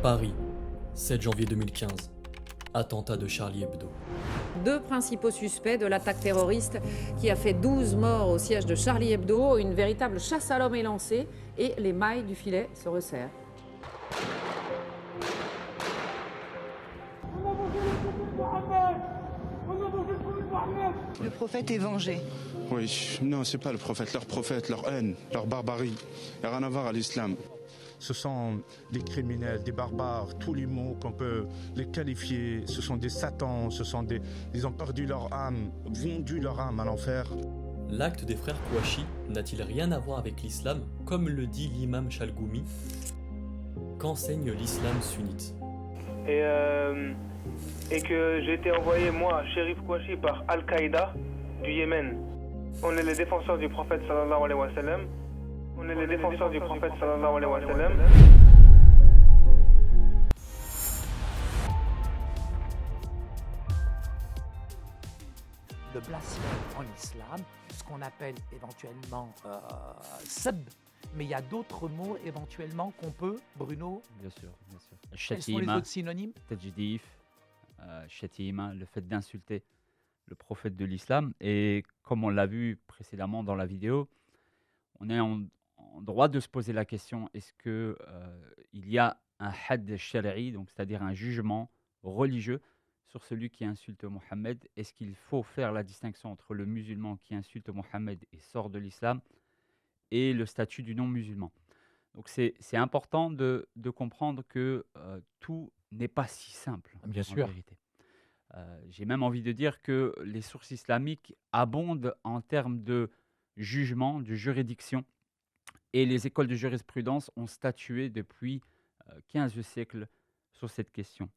Paris, 7 janvier 2015. Attentat de Charlie Hebdo. Deux principaux suspects de l'attaque terroriste qui a fait 12 morts au siège de Charlie Hebdo. Une véritable chasse à l'homme est lancée et les mailles du filet se resserrent. Le prophète est vengé. Oui, non, c'est pas le prophète, leur haine, leur barbarie. Il n'y a rien à voir à l'islam. Ce sont des criminels, des barbares, tous les mots qu'on peut les qualifier. Ce sont des satans, ils ont perdu leur âme, vendu leur âme à l'enfer. L'acte des frères Kouachi n'a-t-il rien à voir avec l'islam, comme le dit l'imam Chalgoumi? Qu'enseigne l'islam sunnite? Et que j'ai été envoyé, moi, Chérif Kouachi, par Al-Qaïda du Yémen. On est les défenseurs du prophète sallallahu alayhi wa sallam. On est les défenseurs du prophète sallallahu alayhi wa sallam. Le blasphème en islam, ce qu'on appelle éventuellement sab, mais il y a d'autres mots éventuellement qu'on peut, Bruno. Bien sûr, bien sûr. Quels sont les autres synonymes? Tajdif, shatima, le fait d'insulter le prophète de l'islam. Et comme on l'a vu précédemment dans la vidéo, on est en droit de se poser la question, est-ce que il y a un had shari'i, donc c'est-à-dire un jugement religieux sur celui qui insulte Mohammed? Est-ce qu'il faut faire la distinction entre le musulman qui insulte Mohammed et sort de l'islam et le statut du non-musulman? Donc c'est important de comprendre que tout n'est pas si simple. Bien en sûr. vérité. J'ai même envie de dire que les sources islamiques abondent en termes de jugement, de juridiction, et les écoles de jurisprudence ont statué depuis 15 siècles sur cette question.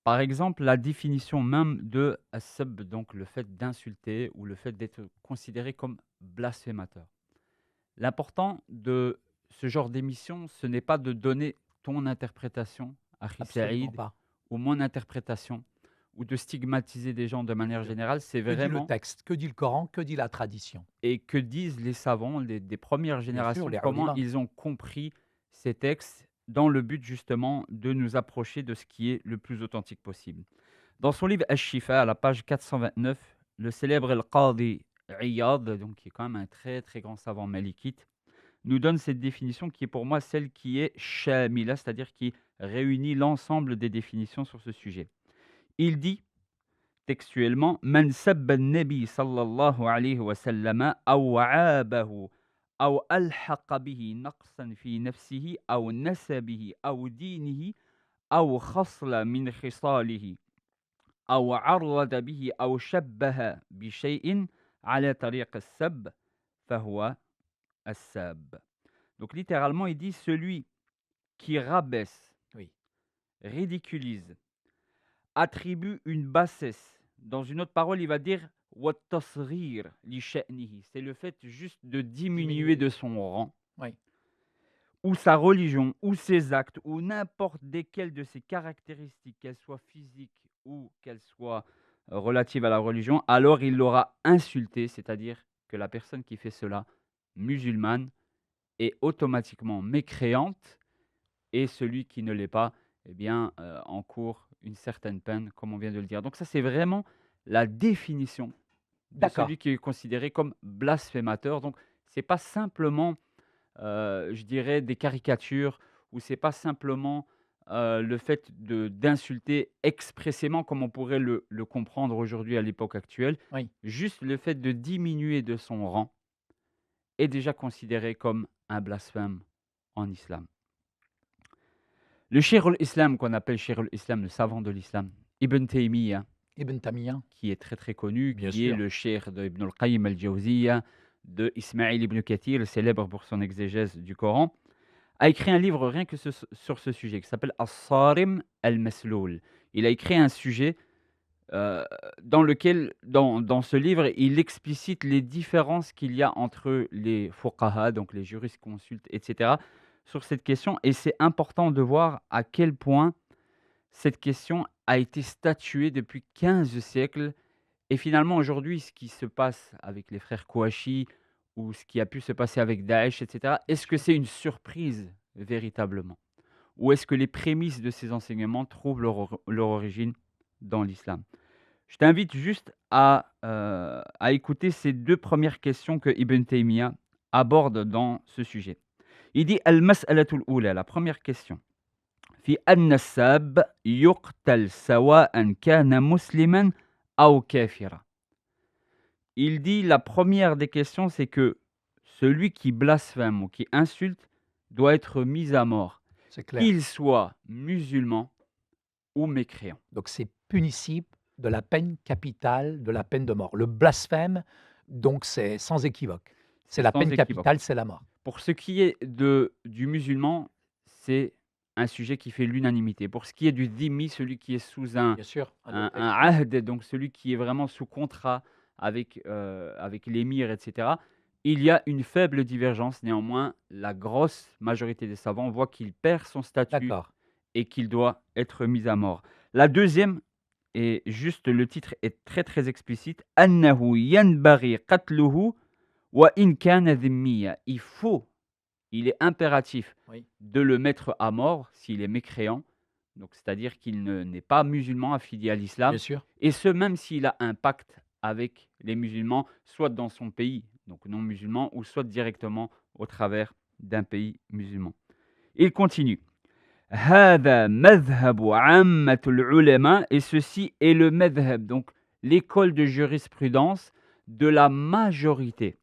Par exemple, la définition même de as-sab, donc le fait d'insulter ou le fait d'être considéré comme blasphémateur. L'important de ce genre d'émission, ce n'est pas de donner ton interprétation, Akhi Absolument Saïd, pas. ou mon interprétation, ou de stigmatiser des gens de manière générale. C'est Que dit vraiment... le texte? Que dit le Coran? Que dit la tradition? Et que disent les savants des premières générations, les comment ulama. ils ont compris ces textes dans le but justement de nous approcher de ce qui est le plus authentique possible. Dans son livre Ash-Shifa, à la page 429, le célèbre Al-Qadi Iyad, donc qui est quand même un très très grand savant malikite, nous donne cette définition qui est pour moi celle qui est shamila, c'est-à-dire qui réunit l'ensemble des définitions sur ce sujet. Il dit textuellement: Man sabba an-nabi sallallahu alayhi wa sallam aw aabahu aw alhaqa bihi naqsan fi nafsihi aw nasabihi aw dinihi aw khasla min khisalihi aw arrada bihi aw shabbaha bi shay'in ala tariq as-sab fahuwa as-sab. Donc littéralement il dit celui qui rabaisse, Oui. ridiculise, attribue une bassesse. Dans une autre parole, il va dire wa tasghir li sha'nihi. C'est le fait juste de diminuer de son rang, Oui. ou sa religion, ou ses actes, ou n'importe desquelles de ses caractéristiques, qu'elles soient physiques ou qu'elles soient relatives à la religion, alors il l'aura insulté, c'est-à-dire que la personne qui fait cela, musulmane, est automatiquement mécréante, et celui qui ne l'est pas, eh bien, encourt une certaine peine, comme on vient de le dire. Donc ça, c'est vraiment la définition de D'accord. celui qui est considéré comme blasphémateur. Donc, c'est pas simplement, je dirais, des caricatures, ou c'est pas simplement le fait d'insulter expressément, comme on pourrait le comprendre aujourd'hui à l'époque actuelle. Oui. Juste le fait de diminuer de son rang est déjà considéré comme un blasphème en islam. Le Cheikh al-Islam, qu'on appelle Cheikh al-Islam, le savant de l'islam, Ibn Taymiyyah, Ibn Taymiyyah. qui est très très connu, Bien qui est sûr. le cheikh de Ibn al-Qayyim al-Jawziyya, de Ismaïl ibn Kathir, célèbre pour son exégèse du Coran, a écrit un livre rien que sur ce sujet, qui s'appelle As-Sarim al-Masloul. Il a écrit un sujet dans lequel, dans ce livre, il explicite les différences qu'il y a entre les fuqaha, donc les jurisconsultes, etc., sur cette question. Et c'est important de voir à quel point cette question a été statuée depuis 15 siècles. Et finalement, aujourd'hui, ce qui se passe avec les frères Kouachi, ou ce qui a pu se passer avec Daesh, etc., est-ce que c'est une surprise véritablement? ou est-ce que les prémices de ces enseignements trouvent leur origine dans l'islam? Je t'invite juste à écouter ces deux premières questions que Ibn Taymiyyah aborde dans ce sujet. Il dit Al-mas'alatul ula, la première question. Fi anna sab yuqtal sawa'an kana musliman aw kafira. Il dit la première des questions, c'est que celui qui blasphème ou qui insulte doit être mis à mort, C'est clair. qu'il soit musulman ou mécréant. Donc c'est punissible de la peine capitale, de la peine de mort. Le blasphème, donc c'est sans équivoque. C'est la Sans peine équivoque. capitale, c'est la mort. Pour ce qui est du musulman, c'est un sujet qui fait l'unanimité. Pour ce qui est du dhimmi, celui qui est sous un Bien sûr. un ahd, donc celui qui est vraiment sous contrat avec l'émir, etc., il y a une faible divergence. Néanmoins, la grosse majorité des savants voient qu'il perd son statut D'accord. et qu'il doit être mis à mort. La deuxième, et juste le titre est très très explicite, « Annahu yanbaghi qatluhu wa in kana dhimmiya » il est impératif Oui. de le mettre à mort s'il est mécréant, donc c'est-à-dire qu'il n'est pas musulman affilié à l'islam, Bien sûr. et ce même s'il a un pacte avec les musulmans, soit dans son pays, donc non musulman, ou soit directement au travers d'un pays musulman. Il continue. هذا مذهب عامة العلماء, et ceci est le madhhab, donc l'école de jurisprudence de la majorité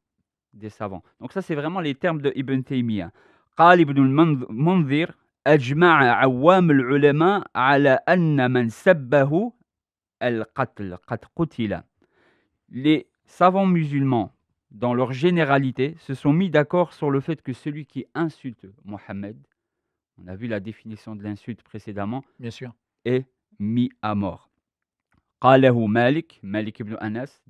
des savants. Donc ça, c'est vraiment les termes de Ibn Taymiyyah. قال ابن المنذر أجمع عوام العلماء على أن من سبه القتل قد قتل. Les savants musulmans, dans leur généralité, se sont mis d'accord sur le fait que celui qui insulte Mohammed, on a vu la définition de l'insulte précédemment, Bien sûr. est mis à mort. قاله Malik ibn Anas,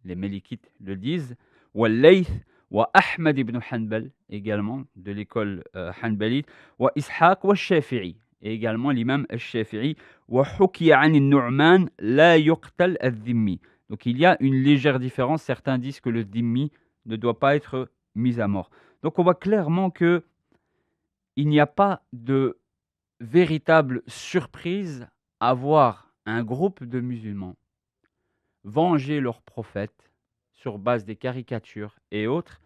les Malikites le disent, والليث وأحمد ibn Hanbal, également de l'école hanbalite, وإسحاق والشافعي, et également l'imam al-Shafi'i, وحكي عن النعمان لا يقتل الذمي. Donc il y a une légère différence, certains disent que le dhimmi ne doit pas être mis à mort. Donc on voit clairement que il n'y a pas de véritable surprise à voir un groupe de musulmans venger leur prophète sur base des caricatures et autres,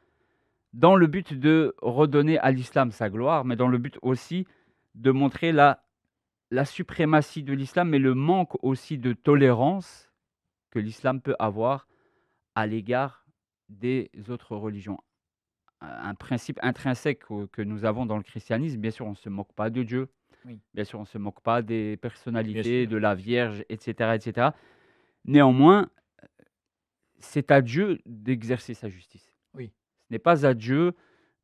dans le but de redonner à l'islam sa gloire, mais dans le but aussi de montrer la suprématie de l'islam, mais le manque aussi de tolérance que l'islam peut avoir à l'égard des autres religions. Un principe intrinsèque que nous avons dans le christianisme, bien sûr, on ne se moque pas de Dieu, Oui. bien sûr, on ne se moque pas des Bien personnalités, sûr. de la Vierge, etc., etc. Néanmoins, c'est à Dieu d'exercer sa justice. Oui. Ce n'est pas à Dieu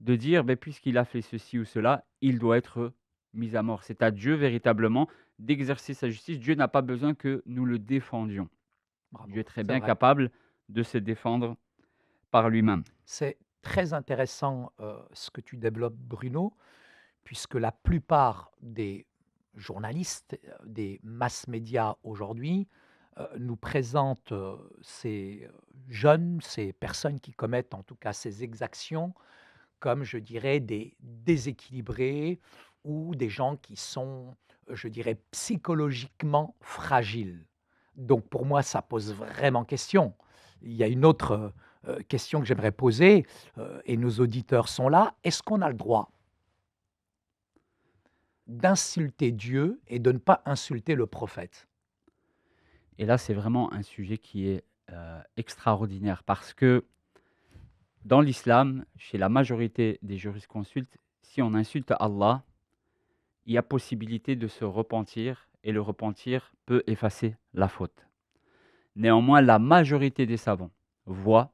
de dire, ben, puisqu'il a fait ceci ou cela, il doit être mis à mort. C'est à Dieu véritablement d'exercer sa justice. Dieu n'a pas besoin que nous le défendions. Bravo. Dieu est très C'est bien vrai. capable de se défendre par lui-même. C'est très intéressant ce que tu développes, Bruno, puisque la plupart des journalistes, des mass-médias aujourd'hui, nous présentent ces jeunes, ces personnes qui commettent en tout cas ces exactions, comme, je dirais, des déséquilibrés ou des gens qui sont, je dirais, psychologiquement fragiles. Donc pour moi, ça pose vraiment question. Il y a une autre question que j'aimerais poser, et nos auditeurs sont là. Est-ce qu'on a le droit d'insulter Dieu et de ne pas insulter le prophète? Et là, c'est vraiment un sujet qui est extraordinaire parce que dans l'islam, chez la majorité des jurisconsultes, si on insulte Allah, il y a possibilité de se repentir et le repentir peut effacer la faute. Néanmoins, la majorité des savants voient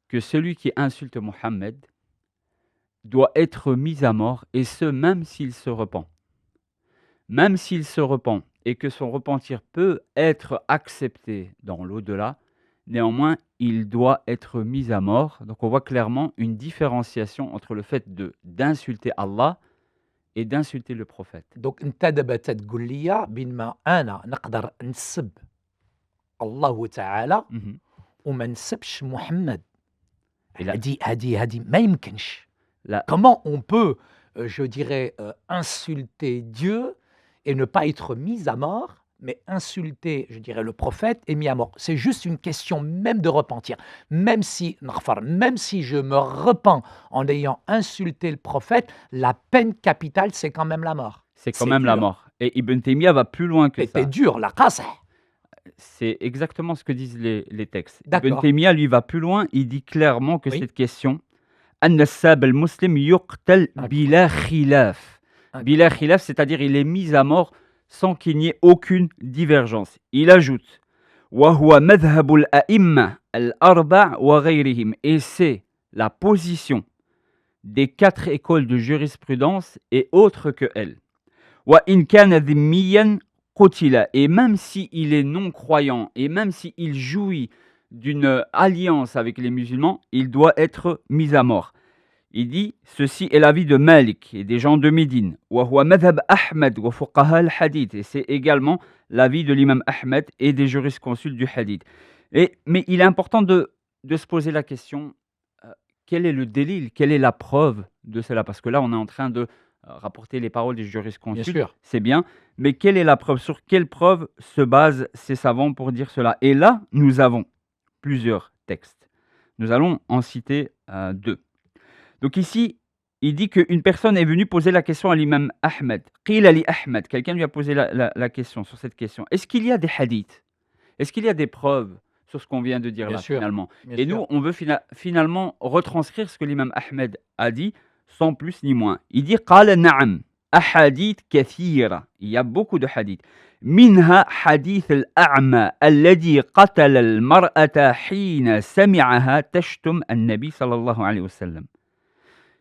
que celui qui insulte Mohammed doit être mis à mort, et ce, même s'il se repent. Même s'il se repent et que son repentir peut être accepté dans l'au-delà, néanmoins, il doit être mis à mort. Donc on voit clairement une différenciation entre le fait d'insulter Allah et d'insulter le prophète. Donc انت دابا تتقول لي بين ما انا نقدر نسب الله تعالى Mhm. وما نسبش محمد. Et là- هذه ما يمكنش. La- Comment on peut je dirais, insulter Dieu et ne pas être mis à mort, mais insulter, je dirais, le prophète et mis à mort. C'est juste une question même de repentir. Même si je me repens en ayant insulté le prophète, la peine capitale, c'est quand même la mort. C'est quand C'est même la dur. mort. Et Ibn Taymiyyah va plus loin que C'était ça. dur, la qasr. C'est exactement ce que disent les textes. Ibn D'accord. Taymiyyah, lui, va plus loin. Il dit clairement que Oui. cette question, أن الساب المسلم يقتل بلا خلاف. Bila khilaf, c'est-à-dire il est mis à mort sans qu'il n'y ait aucune divergence. Il ajoute وهو مذهب الأئمة الأربع وغيرهم. Et c'est la position des 4 écoles de jurisprudence et autres que elles. وإن كان ذميا قتل. Et même s'il est non-croyant, et même s'il jouit d'une alliance avec les musulmans, il doit être mis à mort. Il dit, ceci est l'avis de Malik et des gens de Médine. وهو مذهب أحمد وفقهاء الحديث. Et c'est également l'avis de l'imam Ahmed et des jurisconsultes du hadith. Mais il est important de se poser la question, quel est le délil, quelle est la preuve de cela? Parce que là, on est en train de rapporter les paroles des Bien jurisconsultes, sûr. c'est bien, mais quelle est la preuve? Sur quelle preuve se basent ces savants pour dire cela? Et là, nous avons plusieurs textes. Nous allons en citer 2. Donc ici, il dit qu'une personne est venue poser la question à l'imam Ahmed. Qila li Ahmed, quelqu'un lui a posé la question sur cette question. Est-ce qu'il y a des hadiths? Est-ce qu'il y a des preuves sur ce qu'on vient de dire Bien là sûr, finalement? bien Et sûr. nous, on veut finalement retranscrire ce que l'imam Ahmed a dit, sans plus ni moins. Il dit Qala na'am, ahadith kathira. Il y a beaucoup de hadiths. منها حديث الأعمى الذي قتل المرأة حين سمعها تشتم النبي صلى الله عليه وسلم.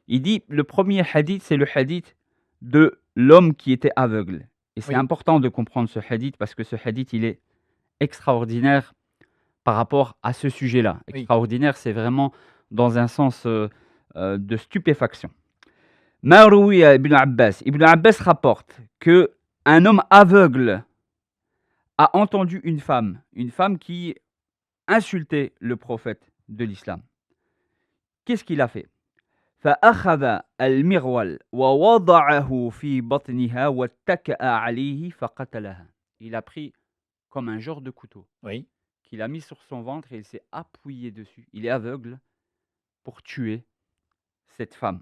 Il dit, le premier hadith, c'est le hadith de l'homme qui était aveugle. Et c'est Oui. important de comprendre ce hadith parce que ce hadith, il est extraordinaire par rapport à ce sujet-là. Oui. Extraordinaire, c'est vraiment dans un sens de stupéfaction. Maroui Ibn Abbas. Ibn Abbas rapporte qu'un homme aveugle a entendu une femme qui insultait le prophète de l'islam. Qu'est-ce qu'il a fait? فأخذ المغول ووضعه في بطنها واتكأ عليه فقتلها. Il a pris comme un genre de couteau Oui. qu'il a mis sur son ventre et il s'est appuyé dessus. Il est aveugle pour tuer cette femme.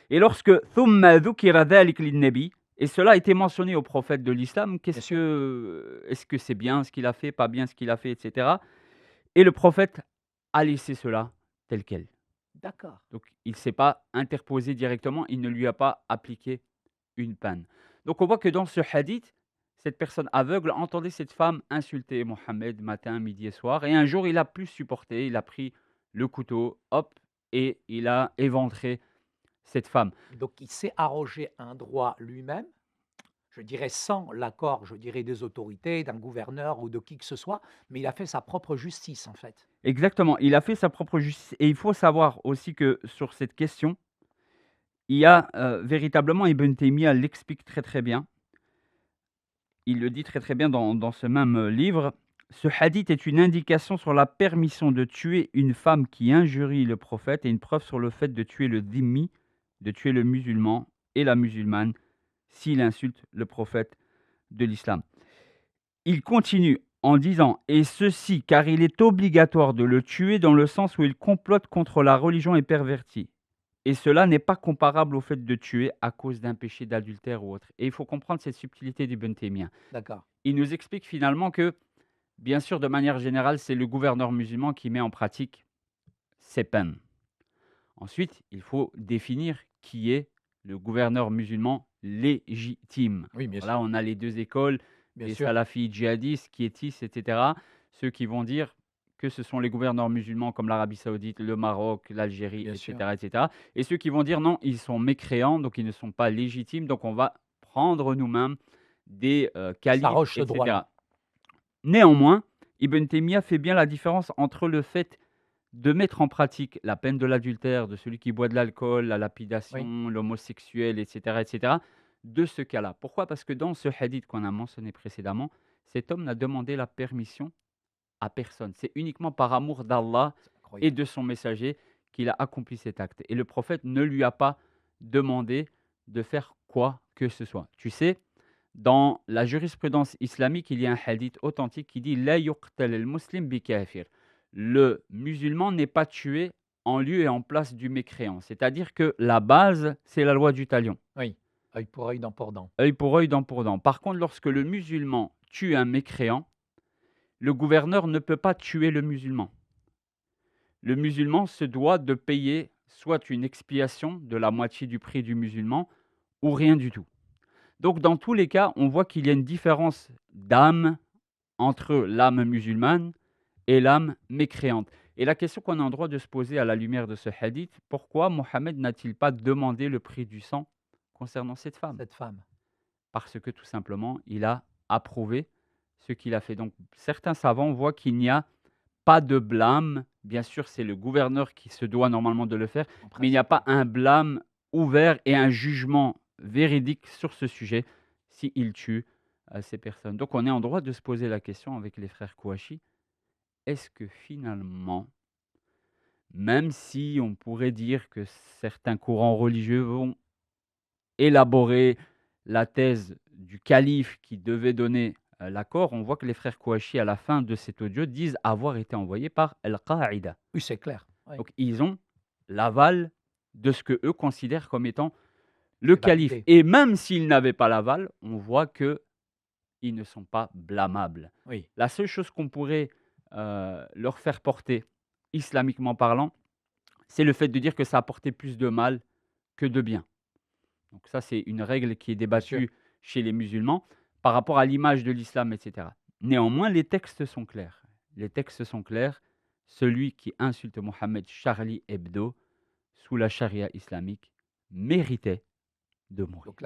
Et lorsque ثم ذكر ذلك للنبي, et cela a été mentionné au prophète de l'islam, est-ce que c'est bien ce qu'il a fait, pas bien ce qu'il a fait, etc. Et le prophète a laissé cela tel quel. D'accord. Donc, il ne s'est pas interposé directement, il ne lui a pas appliqué une peine. Donc, on voit que dans ce hadith, cette personne aveugle entendait cette femme insulter Mohammed matin, midi et soir. Et un jour, il a plus supporté, il a pris le couteau, hop, et il a éventré cette femme. Donc, il s'est arrogé un droit lui-même, je dirais sans l'accord, je dirais des autorités, d'un gouverneur ou de qui que ce soit, mais il a fait sa propre justice en fait. Exactement, il a fait sa propre justice. Et il faut savoir aussi que sur cette question, il y a véritablement, Ibn Taymiyyah l'explique très très bien. Il le dit très très bien dans ce même livre. Ce hadith est une indication sur la permission de tuer une femme qui injurie le prophète et une preuve sur le fait de tuer le dhimmi, de tuer le musulman et la musulmane s'il insulte le prophète de l'islam. Il continue en disant « Et ceci, car il est obligatoire de le tuer dans le sens où il complote contre la religion et perverti. Et cela n'est pas comparable au fait de tuer à cause d'un péché d'adultère ou autre. » Et il faut comprendre cette subtilité d'Ibn Taymiyyah. D'accord. Il nous explique finalement que, bien sûr, de manière générale, c'est le gouverneur musulman qui met en pratique ces peines. Ensuite, il faut définir qui est le gouverneur musulman légitime. Oui, bien Là, on a les 2 écoles, Bien les sûr. salafis djihadistes, quiétistes, etc. Ceux qui vont dire que ce sont les gouverneurs musulmans comme l'Arabie Saoudite, le Maroc, l'Algérie, Bien etc., sûr. etc. Et ceux qui vont dire non, ils sont mécréants, donc ils ne sont pas légitimes, donc on va prendre nous-mêmes des califes, s'arroge ce etc. droit-là. Néanmoins, Ibn Taymiyyah fait bien la différence entre le fait de mettre en pratique la peine de l'adultère, de celui qui boit de l'alcool, la lapidation, l'homosexuel, etc., etc., de ce cas-là. Pourquoi? Parce que dans ce hadith qu'on a mentionné précédemment, cet homme n'a demandé la permission à personne. C'est uniquement par amour d'Allah C'est et incroyable. de son messager qu'il a accompli cet acte. Et le prophète ne lui a pas demandé de faire quoi que ce soit. Tu sais, dans la jurisprudence islamique, il y a un hadith authentique qui dit La yuqtal al-muslim bi kafir. Le musulman n'est pas tué en lieu et en place du mécréant. C'est-à-dire que la base, c'est la loi du talion. Oui, œil pour œil, dent pour dent. Œil pour œil, dent pour dent. Par contre, lorsque le musulman tue un mécréant, le gouverneur ne peut pas tuer le musulman. Le musulman se doit de payer soit une expiation de la moitié du prix du musulman ou rien du tout. Donc, dans tous les cas, on voit qu'il y a une différence d'âme entre l'âme musulmane et l'âme mécréante. Et la question qu'on a en droit de se poser à la lumière de ce hadith, pourquoi Mohammed n'a-t-il pas demandé le prix du sang concernant cette femme? Cette femme. Parce que tout simplement, il a approuvé ce qu'il a fait. Donc, certains savants voient qu'il n'y a pas de blâme. Bien sûr, c'est le gouverneur qui se doit normalement de le faire, mais il n'y a pas un blâme ouvert et un jugement véridique sur ce sujet s'il tue ces personnes. Donc, on est en droit de se poser la question avec les frères Kouachi, est-ce que finalement, même si on pourrait dire que certains courants religieux vont élaborer la thèse du calife qui devait donner l'accord, on voit que les frères Kouachi, à la fin de cet audio, disent avoir été envoyés par Al-Qaïda. Oui, c'est clair. Oui. Donc, ils ont l'aval de ce que eux considèrent comme étant le calife. Validé. Et même s'ils n'avaient pas l'aval, on voit qu'ils ne sont pas blâmables. Oui. La seule chose qu'on pourrait leur faire porter, islamiquement parlant, c'est le fait de dire que ça a apporté plus de mal que de bien. Donc ça, c'est une règle qui est débattue chez les musulmans par rapport à l'image de l'islam, etc. Néanmoins, les textes sont clairs. Les textes sont clairs. Celui qui insulte Mohammed, Charlie Hebdo, sous la charia islamique, méritait de mourir. Donc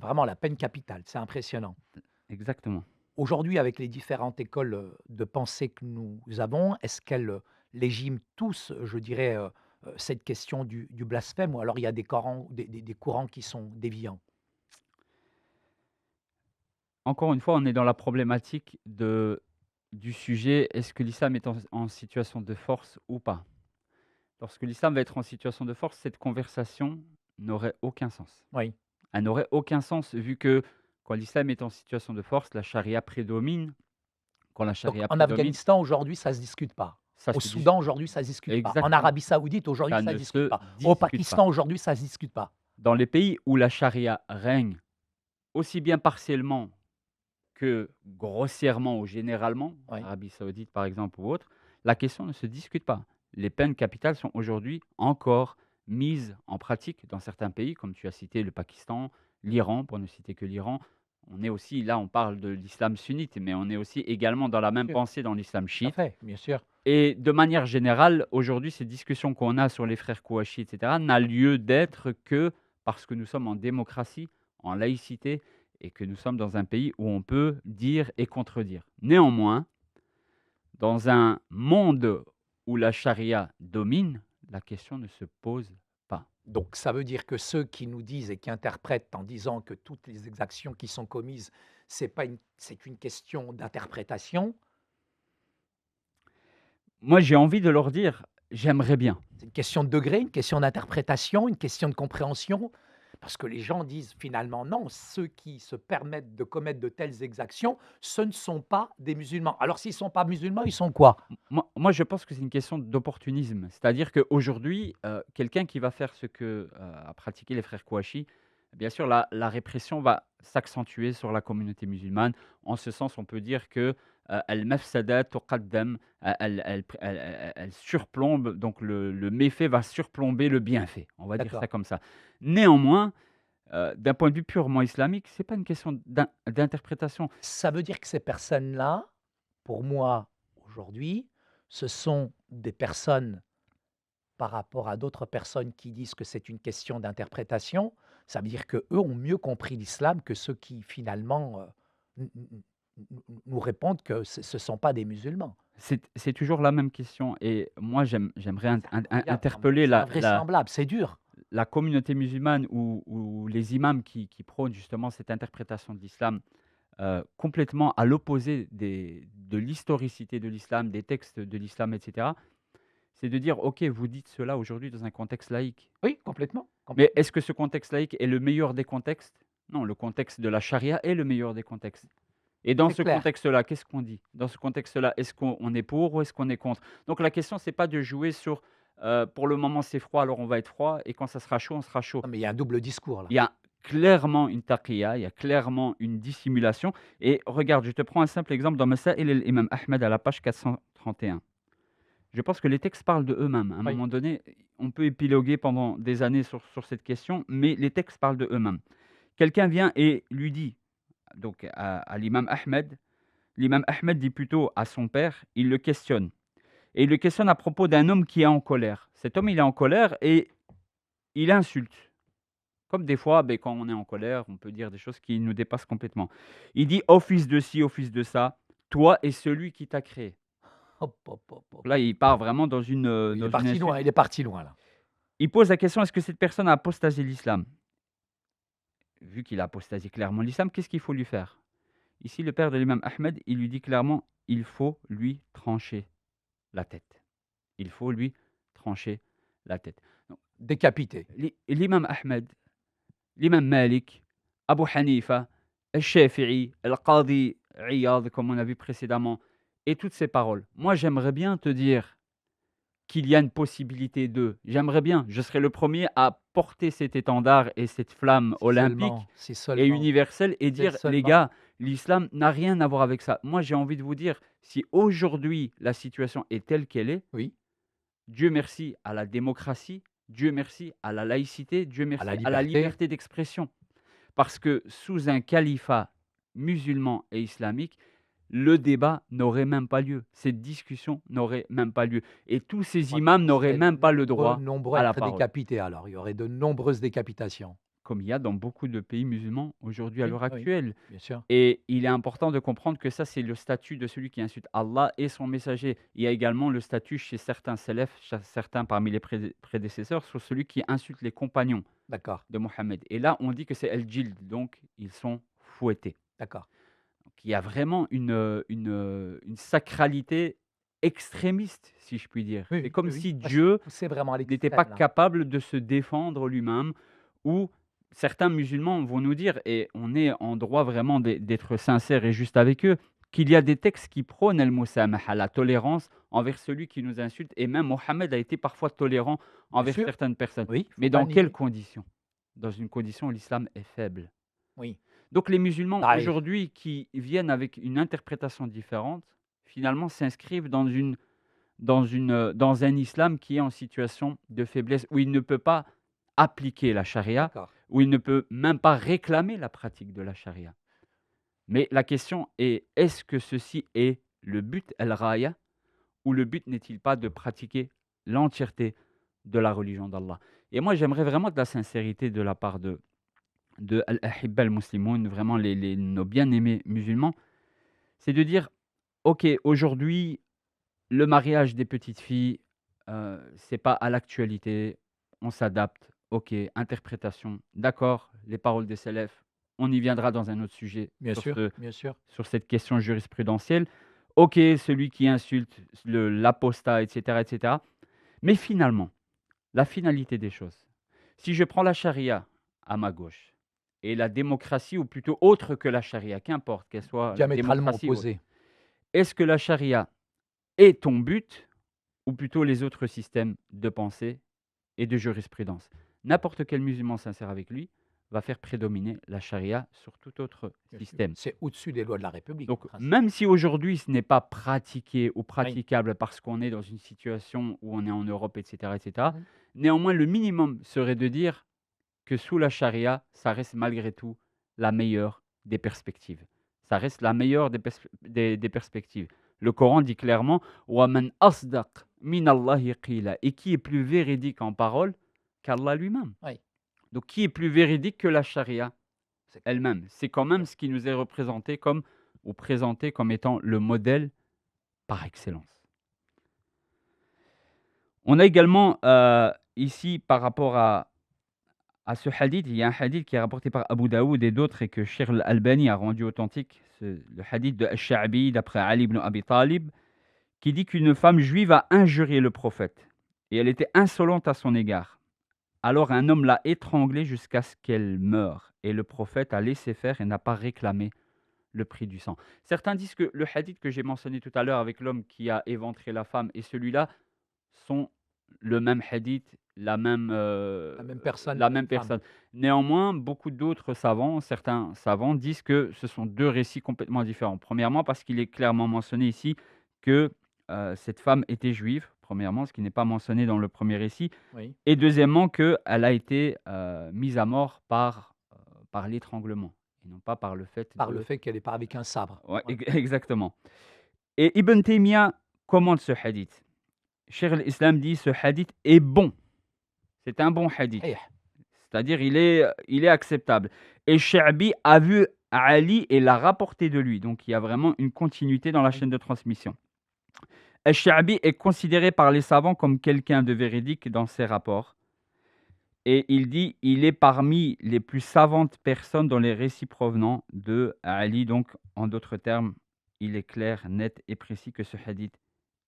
vraiment la peine capitale, c'est impressionnant. Exactement. Aujourd'hui, avec les différentes écoles de pensée que nous avons, est-ce qu'elles légiment tous, je dirais, cette question du blasphème, ou alors il y a des courants qui sont déviants? Encore une fois, on est dans la problématique du sujet, est-ce que l'islam est en situation de force ou pas? Lorsque l'islam va être en situation de force, cette conversation n'aurait aucun sens. Oui. Elle n'aurait aucun sens vu que quand l'islam est en situation de force, la charia prédomine. Quand la Donc charia en prédomine, Afghanistan, aujourd'hui, ça ne se discute pas. ça Au se Soudan, aujourd'hui, ça ne se discute pas. En Exactement. Arabie Saoudite, aujourd'hui, Ça ça ne ne se discute se pas. Au discute Pakistan, pas. aujourd'hui, ça ne se discute pas. Dans les pays où la charia règne, aussi bien partiellement que grossièrement ou généralement, Oui. Arabie Saoudite par exemple ou autre, la question ne se discute pas. Les peines capitales sont aujourd'hui encore mises en pratique dans certains pays, comme tu as cité le Pakistan, l'Iran, pour ne citer que l'Iran. On est aussi, là on parle de l'islam sunnite, mais on est aussi également dans la même sûr. pensée dans l'islam Tout à chiite. fait, bien sûr. Et de manière générale, aujourd'hui, ces discussions qu'on a sur les frères Kouachi, etc., n'a lieu d'être que parce que nous sommes en démocratie, en laïcité, et que nous sommes dans un pays où on peut dire et contredire. Néanmoins, dans un monde où la charia domine, la question ne se pose pas. Donc ça veut dire que ceux qui nous disent et qui interprètent en disant que toutes les exactions qui sont commises, c'est une question d'interprétation, Moi, j'ai envie de leur dire, j'aimerais bien. c'est une question de degré, une question d'interprétation, une question de compréhension. Parce que les gens disent finalement non, ceux qui se permettent de commettre de telles exactions, ce ne sont pas des musulmans. Alors s'ils ne sont pas musulmans, ils sont quoi? Moi, je pense que c'est une question d'opportunisme. C'est-à-dire qu'aujourd'hui, quelqu'un qui va faire ce que a pratiqué les frères Kouachi, bien sûr, la répression va s'accentuer sur la communauté musulmane. En ce sens, on peut dire que al-mafsada tuqaddam, elle surplombe, donc le méfait va surplomber le bienfait. On va dire D'accord. ça comme ça. Néanmoins, d'un point de vue purement islamique, ce n'est pas une question d'interprétation. Ça veut dire que ces personnes-là, pour moi, aujourd'hui, ce sont des personnes par rapport à d'autres personnes qui disent que c'est une question d'interprétation. Ça veut dire qu'eux ont mieux compris l'islam que ceux qui, finalement, nous répondent que ce ne sont pas des musulmans. C'est toujours la même question. Et moi, j'aimerais Incroyable, interpeller c'est invraisemblable, c'est dur. la communauté musulmane ou les imams qui prônent justement cette interprétation de l'islam complètement à l'opposé de l'historicité de l'islam, des textes de l'islam, etc. c'est de dire, OK, vous dites cela aujourd'hui dans un contexte laïque. Oui, complètement. Mais est-ce que ce contexte laïque est le meilleur des contextes? Non, le contexte de la charia est le meilleur des contextes. Et dans C'est ce clair. contexte-là, qu'est-ce qu'on dit? Dans ce contexte-là, est-ce qu'on est pour ou est-ce qu'on est contre? Donc la question, c'est pas de jouer sur pour le moment c'est froid, alors on va être froid, et quand ça sera chaud, on sera chaud. Non, mais il y a un double discours là. Il y a clairement une taqiya, il y a clairement une dissimulation. Et regarde, je te prends un simple exemple dans Masail al-Imam Ahmed à la page 431. Je pense que les textes parlent de eux-mêmes. À un Oui. moment donné, on peut épiloguer pendant des années sur cette question, mais les textes parlent de eux-mêmes. Quelqu'un vient et lui dit, donc à l'imam Ahmed, l'imam Ahmed dit plutôt à son père, il le questionne. Et il le questionne à propos d'un homme qui est en colère. Cet homme, il est en colère et il insulte. Comme des fois, quand on est en colère, on peut dire des choses qui nous dépassent complètement. Il dit, ô fils de ci, ô fils de ça, toi et celui qui t'a créé. Hop, hop, hop, hop. Là, il part vraiment dans une... Il dans est une parti insulte. loin, il est parti loin là. Il pose la question, est-ce que cette personne a apostasé l'islam? Vu qu'il a apostasé clairement l'islam, qu'est-ce qu'il faut lui faire? Ici, le père de l'imam Ahmed, il lui dit clairement, il faut lui trancher la tête. Il faut lui trancher la tête. Donc, Décapité. l'imam Ahmed, l'imam Malik, Abu Hanifa, Al-Shafi'i, Al-Qadi Iyad, comme on a vu précédemment, et toutes ces paroles. Moi, j'aimerais bien te dire qu'il y a une possibilité de. J'aimerais bien, je serais le premier à porter cet étendard et cette flamme olympique Si et seulement. universelle et dire, les seulement. gars, l'islam n'a rien à voir avec ça. Moi, j'ai envie de vous dire, si aujourd'hui la situation est telle qu'elle est, Oui. Dieu merci à la démocratie, Dieu merci à la laïcité, Dieu merci la à la liberté. liberté d'expression. Parce que sous un califat musulman et islamique, le débat n'aurait même pas lieu. Cette discussion n'aurait même pas lieu. Et tous ces imams n'auraient même pas le droit Nombreux à la être parole. décapités alors. Il y aurait de nombreuses décapitations. Comme il y a dans beaucoup de pays musulmans aujourd'hui à Oui, l'heure oui. actuelle. Bien sûr. Et il est important de comprendre que ça, c'est le statut de celui qui insulte Allah et son messager. Il y a également le statut chez certains salafs, certains parmi les prédécesseurs, sur celui qui insulte les compagnons D'accord. de Mohammed. Et là, on dit que c'est al-jild, donc ils sont fouettés. D'accord. Donc, il y a vraiment une sacralité extrémiste, si je puis dire. Oui, c'est comme oui, oui. si Moi, Dieu c'est vraiment à n'était l'extrême, pas là. capable de se défendre lui-même, ou certains musulmans vont nous dire, et on est en droit vraiment d'être sincère et juste avec eux, qu'il y a des textes qui prônent al-musamaha, la tolérance envers celui qui nous insulte, et même Mohammed a été parfois tolérant envers sûr. certaines personnes. Oui, faut Mais pas dans nier. quelles conditions? Dans une condition où l'islam est faible. Oui. Donc les musulmans Naïf. aujourd'hui qui viennent avec une interprétation différente, finalement s'inscrivent dans un islam qui est en situation de faiblesse, où il ne peut pas appliquer la charia, D'accord. où il ne peut même pas réclamer la pratique de la charia. Mais la question est, est-ce que ceci est le but al-raya, ou le but n'est-il pas de pratiquer l'entièreté de la religion d'Allah? Et moi, j'aimerais vraiment de la sincérité de la part de al-ahibba al-muslimoun, vraiment nos bien-aimés musulmans, c'est de dire, ok, aujourd'hui, le mariage des petites filles, c'est pas à l'actualité, on s'adapte, ok, interprétation, d'accord, les paroles des salafs, on y viendra dans un autre sujet Bien sûr. Bien sûr. sur cette question jurisprudentielle. Ok, celui qui insulte l'apostat, etc., etc. Mais finalement, la finalité des choses, si je prends la charia à ma gauche et la démocratie, ou plutôt autre que la charia, qu'importe qu'elle soit Diamétralement démocratie ou autre, opposé. est-ce que la charia est ton but, ou plutôt les autres systèmes de pensée et de jurisprudence? N'importe quel musulman sincère avec lui va faire prédominer la charia sur tout autre système. C'est au-dessus des lois de la République. Donc, en principe. même si aujourd'hui ce n'est pas pratiqué ou praticable parce qu'on est dans une situation où on est en Europe, etc., etc., Mhm. néanmoins, le minimum serait de dire que sous la charia, ça reste malgré tout la meilleure des perspectives. Ça reste la meilleure des perspectives. Le Coran dit clairement وَمَنْ أَصْدَقْ مِنَ اللَّهِ قِيلًا, et qui est plus véridique en parole qu'Allah lui-même. Oui. Donc, qui est plus véridique que la charia C'est- elle-même? C'est quand même ce qui nous est représenté comme, ou présenté comme étant le modèle par excellence. On a également ici, par rapport à ce hadith, il y a un hadith qui est rapporté par Abu Daoud et d'autres, et que Cheikh Al-Albani a rendu authentique, le hadith de Al-Sha'bi d'après Ali ibn Abi Talib, qui dit qu'une femme juive a injurié le prophète. et elle était insolente à son égard. Alors un homme l'a étranglée jusqu'à ce qu'elle meure, et le prophète a laissé faire et n'a pas réclamé le prix du sang. Certains disent que le hadith que j'ai mentionné tout à l'heure avec l'homme qui a éventré la femme et celui-là sont le même hadith, La même personne. la même une femme. personne. Néanmoins, beaucoup d'autres savants, certains savants disent que ce sont deux récits complètement différents. Premièrement, parce qu'il est clairement mentionné ici que cette femme était juive, premièrement, ce qui n'est pas mentionné dans le premier récit, Oui. et deuxièmement, qu'elle a été mise à mort par l'étranglement, et non pas par le fait Par de... le fait qu'elle n'est pas avec un sabre. Ouais, Ouais. exactement. Et Ibn Taymiyyah commente ce hadith. Cheikh al-Islam dit ce hadith est bon. C'est un bon hadith. Eh, C'est-à-dire il est acceptable. Et Sha'bi a vu Ali et l'a rapporté de lui. Donc il y a vraiment une continuité dans la chaîne de transmission. Al-Sha'bi est considéré par les savants comme quelqu'un de véridique dans ses rapports. Et il dit il est parmi les plus savantes personnes dans les récits provenant de Ali. Donc en d'autres termes, il est clair, net et précis que ce hadith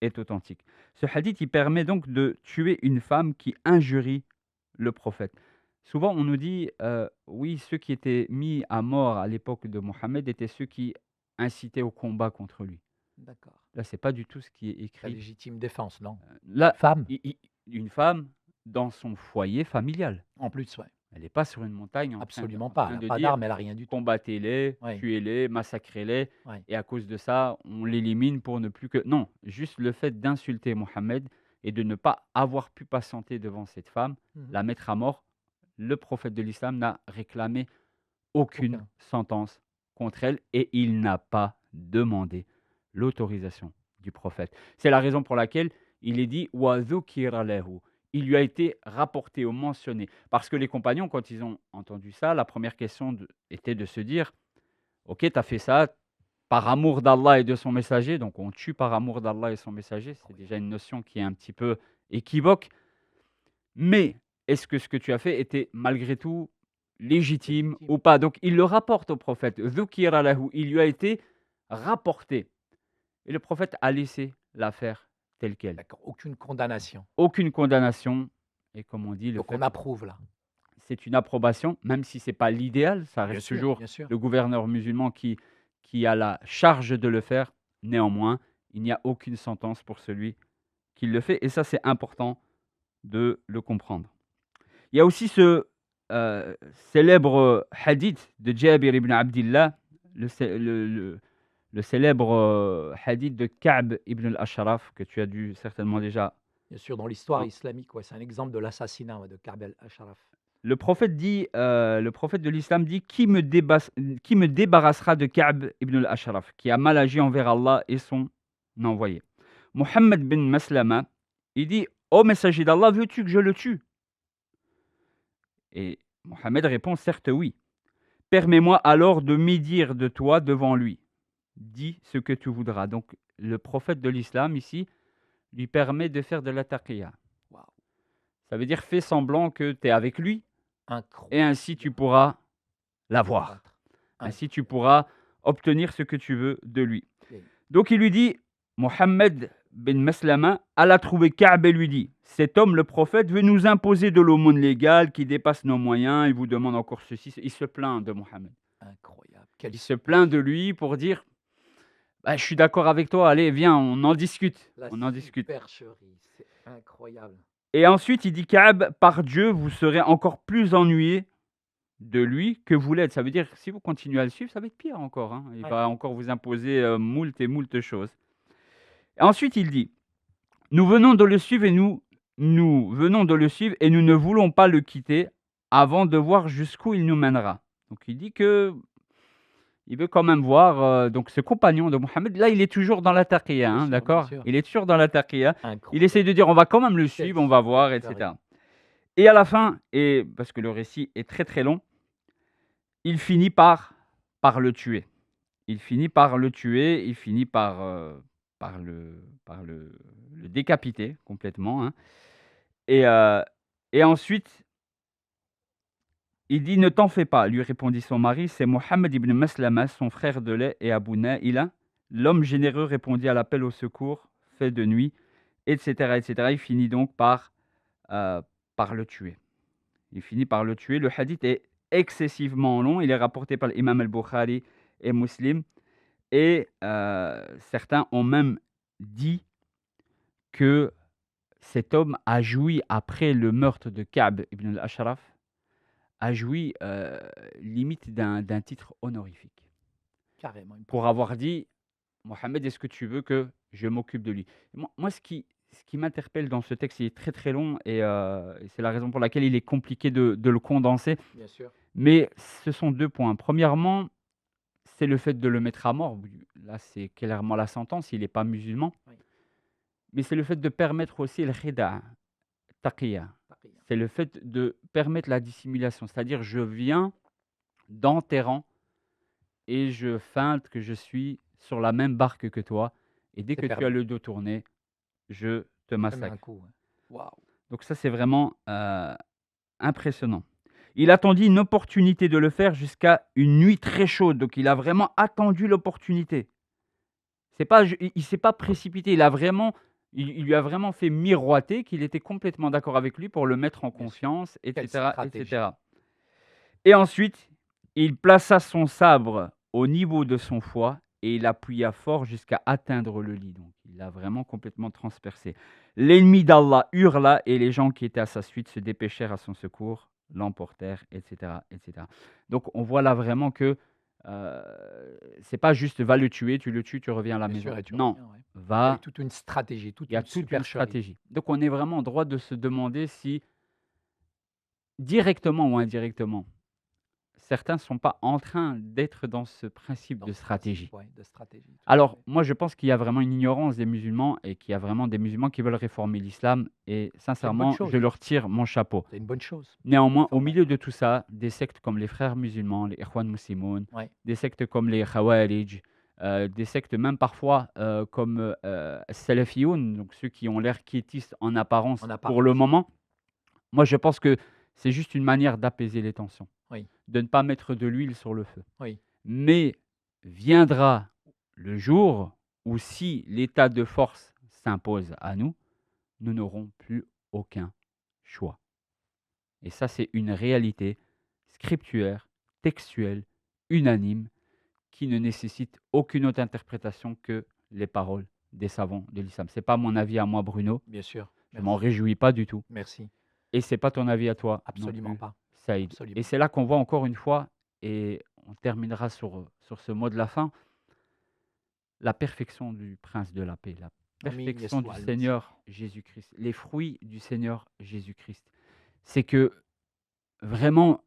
est authentique. Ce hadith, il permet donc de tuer une femme qui injurie le prophète. Souvent, on nous dit, oui, ceux qui étaient mis à mort à l'époque de Mohammed étaient ceux qui incitaient au combat contre lui. D'accord. Là, c'est pas du tout ce qui est La écrit. légitime défense, non? Là, Femme, une femme dans son foyer familial. en plus, ouais. Elle n'est pas sur une montagne Absolument en pas. train Elle de n'a pas dire d'armes, elle n'a rien du tout. combattez-les, Ouais. tuez-les, massacrez-les, Ouais. et à cause de ça, on l'élimine pour ne plus que... Non, juste le fait d'insulter Mohammed et de ne pas avoir pu patienter devant cette femme, Mhm. la mettre à mort, le prophète de l'islam n'a réclamé aucune Aucun. sentence contre elle et il n'a pas demandé l'autorisation du prophète. C'est la raison pour laquelle il est dit wa dhukira lahu. Il lui a été rapporté ou mentionné. Parce que les compagnons, quand ils ont entendu ça, la première question était de se dire ok, tu as fait ça par amour d'Allah et de son messager, donc on tue par amour d'Allah et son messager, c'est déjà une notion qui est un petit peu équivoque. Mais est-ce que ce que tu as fait était malgré tout légitime Légitime. ou pas? Donc il le rapporte au prophète. Dhukira lahu, il lui a été rapporté. Et le prophète a laissé l'affaire telle qu'elle. D'accord. Aucune condamnation. Aucune condamnation. Et comme on dit, le Donc fait, on approuve là. c'est une approbation, même si ce n'est pas l'idéal, ça Bien reste sûr, toujours bien sûr. le gouverneur musulman qui a la charge de le faire. Néanmoins, il n'y a aucune sentence pour celui qui le fait. Et ça, c'est important de le comprendre. Il y a aussi ce célèbre hadith de Jabir ibn Abdillah, le célèbre hadith de Ka'b ibn al-Ashraf, que tu as dû certainement déjà... Bien sûr, dans l'histoire Ah. islamique, ouais, c'est un exemple de l'assassinat de Ka'b al-Ashraf. Le prophète de l'islam dit qui me débarrassera de Ka'b ibn al-Ashraf, qui a mal agi envers Allah et son envoyé. Mohammed bin Maslama, il dit ô messager d'Allah, veux-tu que je le tue? Et Mohammed répond certes oui. Permets-moi alors de médire de toi devant lui. Dis ce que tu voudras. Donc le prophète de l'islam ici lui permet de faire de la taqiyya. Waouh. Ça veut dire fais semblant que tu es avec lui Incroyable. et ainsi tu pourras l'avoir. Combattre. Ainsi tu pourras obtenir ce que tu veux de lui. Oui. Donc il lui dit, Mohammed bin Maslama alla trouver Ka'b et lui dit, cet homme, le prophète, veut nous imposer de l'aumône légale qui dépasse nos moyens, il vous demande encore ceci. Il se plaint de Mohammed. Incroyable. Quelle Il se plaint de lui pour dire, bah, je suis d'accord avec toi, allez, viens, on en discute. la On en discute. supercherie, c'est incroyable. Et ensuite, il dit, Ka'b, par Dieu, vous serez encore plus ennuyé de lui que vous l'êtes. Ça veut dire que si vous continuez à le suivre, ça va être pire encore. Hein. Il Ouais. va encore vous imposer moult et moult choses. Et ensuite, il dit, nous venons de le suivre et nous venons de le suivre et nous ne voulons pas le quitter avant de voir jusqu'où il nous mènera. Donc il dit que il veut quand même voir donc ce compagnon de Mohammed. Là, il est toujours dans la taqiyya, Bien hein, sûr, d'accord? bien sûr. Il est toujours dans la taqiyya. Incroyable. Il essaie de dire on va quand même le suivre, on va voir, etc. Et à la fin, et parce que le récit est très très long, il finit par le tuer. Il finit par le tuer, il finit par le décapiter complètement. Hein. Et ensuite, il dit, ne t'en fais pas, lui répondit son mari, c'est Mohammed ibn Maslama, son frère de lait, et Abu Naïla. L'homme généreux répondit à l'appel au secours, fait de nuit, etc., etc. Il finit donc par par le tuer. Il finit par le tuer. Le hadith est excessivement long. Il est rapporté par l'imam al-Bukhari et Muslim. Et certains ont même dit que cet homme a joui, après le meurtre de Ka'b ibn al-Ashraf, a joui limite d'un titre honorifique. Carrément. Pour avoir dit, Mohammed, est-ce que tu veux que je m'occupe de lui? Moi, ce qui m'interpelle dans ce texte, il est très très long et c'est la raison pour laquelle il est compliqué de le condenser. Bien sûr. Mais ce sont 2 points. Premièrement, c'est le fait de le mettre à mort. Là, c'est clairement la sentence, il n'est pas musulman. Oui. Mais c'est le fait de permettre aussi le khida', taqiyya. C'est le fait de permettre la dissimulation. C'est-à-dire, je viens dans tes rangs et je feinte que je suis sur la même barque que toi. Et dès C'est que tu as permis. le dos tourné, je te Comme un massacre. coup. Ouais. Waouh. Donc ça, c'est vraiment impressionnant. Il attendit une opportunité de le faire jusqu'à une nuit très chaude. Donc il a vraiment attendu l'opportunité. Il ne s'est pas précipité. Il lui a vraiment fait miroiter qu'il était complètement d'accord avec lui pour le mettre en Bien sûr. confiance, Quelle etc., stratégie. etc. Et ensuite, il plaça son sabre au niveau de son foie et il appuya fort jusqu'à atteindre le lit. Donc, il l'a vraiment complètement transpercé. L'ennemi d'Allah hurla et les gens qui étaient à sa suite se dépêchèrent à son secours, l'emportèrent, etc., etc. Donc, on voit là vraiment que c'est pas juste va le tuer, tu le tues, tu reviens à la Bien maison. sûr, et tu Non, reviens, ouais. Il y va. a toute une stratégie, toute Il y a une toute une supercherie. stratégie. Donc, on est vraiment en droit de se demander si, directement ou indirectement, certains ne sont pas en train d'être dans ce principe Dans de ce principe, stratégie. ouais, de stratégie. Tout à Alors, fait. moi, je pense qu'il y a vraiment une ignorance des musulmans et qu'il y a vraiment des musulmans qui veulent réformer l'islam. Et C'est une bonne sincèrement, chose. je leur tire mon chapeau. C'est une bonne chose. Néanmoins, au Réformer. milieu de tout ça, des sectes comme les frères musulmans, les Ikhwan Muslimoun, Ouais. des sectes comme les Khawarij, des sectes même parfois comme Salafiyoun, donc ceux qui ont l'air quiétistes en apparence En pour le apparence. moment, moi je pense que c'est juste une manière d'apaiser les tensions, Oui. de ne pas mettre de l'huile sur le feu. Oui. Mais viendra le jour où si l'état de force s'impose à nous, nous n'aurons plus aucun choix. Et ça, c'est une réalité scriptuaire, textuelle, unanime, qui ne nécessite aucune autre interprétation que les paroles des savants de l'islam. Ce n'est pas mon avis à moi, Bruno. Bien sûr. Je m'en Merci. réjouis pas du tout. Merci. Et ce n'est pas ton avis à toi non Absolument plus, pas. Saïd. Absolument. Et c'est là qu'on voit encore une fois, et on terminera sur ce mot de la fin, la perfection du prince de la paix, la Amin, perfection du Yeshua al-Masih. Seigneur Jésus-Christ, les fruits du Seigneur Jésus-Christ. C'est que vraiment,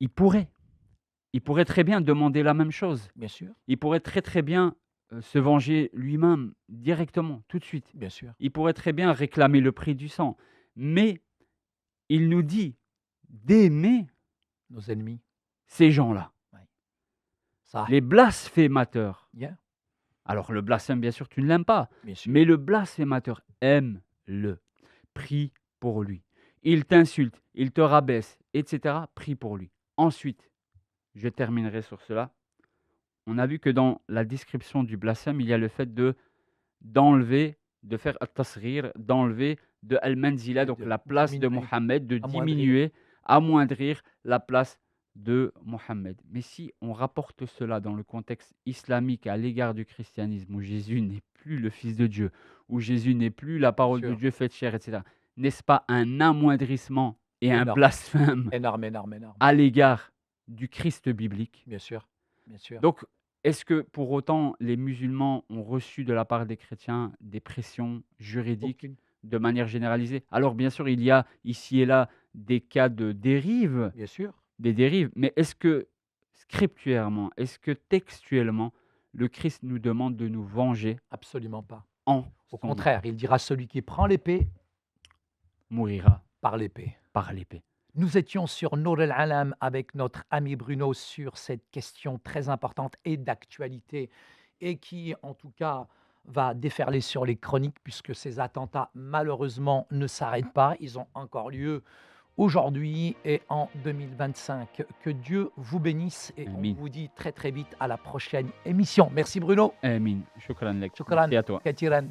il pourrait très bien demander la même chose. Bien sûr. Il pourrait très très bien se venger lui-même directement, tout de suite. Bien sûr. Il pourrait très bien réclamer le prix du sang. Mais il nous dit d'aimer Nos ennemis. ces gens-là, Ça. les blasphémateurs. Yeah. Alors le blasphème, bien sûr, tu ne l'aimes pas. Bien sûr. Mais le blasphémateur, aime-le. Prie pour lui. Il t'insulte, il te rabaisse, etc. Prie pour lui. Ensuite, je terminerai sur cela. On a vu que dans la description du blasphème, il y a le fait d'enlever, de faire at-tasghir, d'enlever de al-manzila, donc De la place de diminuer, Mohammed, de amoindrir. diminuer, amoindrir la place de Mohammed. Mais si on rapporte cela dans le contexte islamique à l'égard du christianisme, où Jésus n'est plus le Fils de Dieu, où Jésus n'est plus la parole de sûr. Dieu faite chair, etc., n'est-ce pas un amoindrissement et un Énorme. blasphème Énorme, énorme, énorme. à l'égard du Christ biblique? Bien sûr. Bien sûr. Donc, est-ce que pour autant les musulmans ont reçu de la part des chrétiens des pressions juridiques Aucune. de manière généralisée? Alors bien sûr, il y a ici et là des cas de dérive, Bien sûr. des dérives, mais est-ce que scriptuellement, est-ce que textuellement, le Christ nous demande de nous venger Absolument pas. en Au son contraire, il dira celui qui prend l'épée mourira par l'épée. par l'épée? Nous étions sur Nour el-Alam avec notre ami Bruno sur cette question très importante et d'actualité et qui, en tout cas, va déferler sur les chroniques puisque ces attentats, malheureusement, ne s'arrêtent pas. Ils ont encore lieu aujourd'hui et en 2025. Que Dieu vous bénisse et Amin. on vous dit très très vite à la prochaine émission. Merci Bruno. Amin. Shukran lak. Shukran. Merci à toi. Katiran.